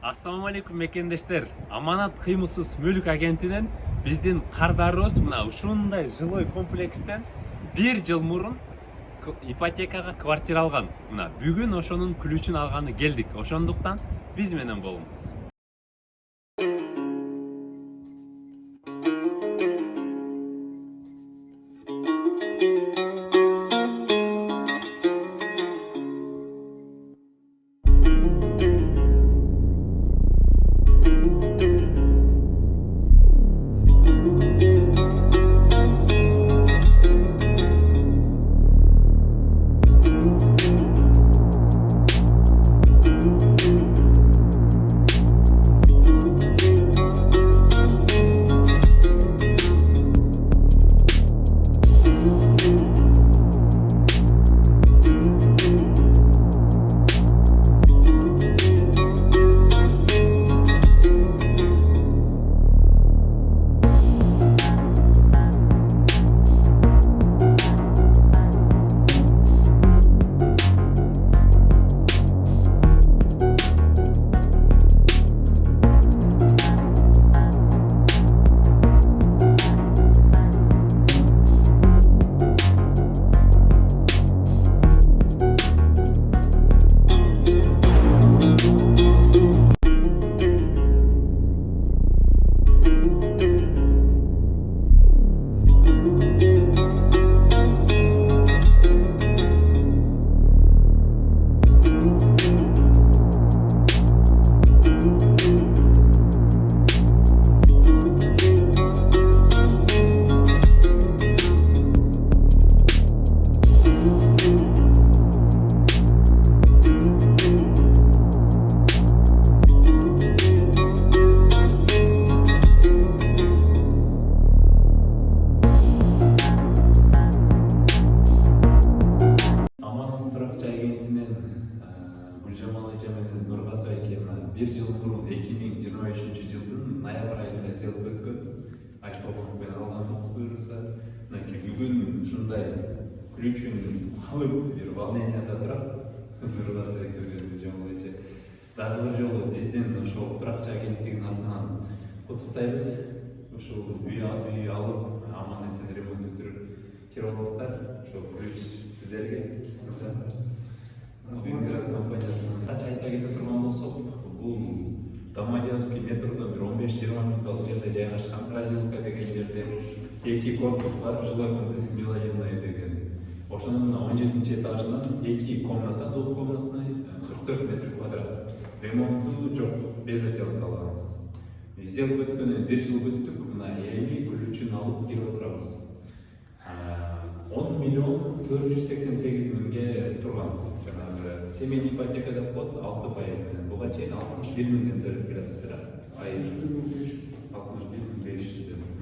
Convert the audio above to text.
Ассаламу алейкум мекендештер. Аманат кыймылсыз мүлк агентинен биздин кардарыбыз мына ушундай жилой комплекстен 1 жыл мурун ипотекага квартира алган. Мына бүгүн ошонун ключун алганы келдик. Ошондуктан биз менен болуңуз. Bir жыл мурун 2023-жылдын ноябрь айында сделка өткөн. Альфа-банк менен алганбыз буюрса, мынакей бүгүн ушундай ключун алып, бир волненияда турат. Нургазы экөөбүз Жамалайчы. Дагы бир жолу биздин ошол туракчы агенттигинин атынан куттуктайбыз. Ушул үй алып, аман эсен ремонт өтүрүп кирип алыңыздар. Ошол ключ сиздерге. Компаниясынан кача айта кетип турган болсок, бул Домодедовский метродон бир 15-20 мүнөттүк жерде жайгашкан. Развилка деген жерде 2 корпус бар, жилой комплекс Милоенная деген. Ошонун 17-этажынан 2 комната, двухкомнатный, 44 метр квадрат. Ремонту жок, без отделка алганбыз. Сделка өткөнүнө 1 жыл күттүк, мына эми ключун алып кирип отурабыз. 10 миллион 488 миңге турган. Семейный ипотека деп коет 6% менен. Буга чейин 61 миңден төлөп келатсыздар. Ай 61 500.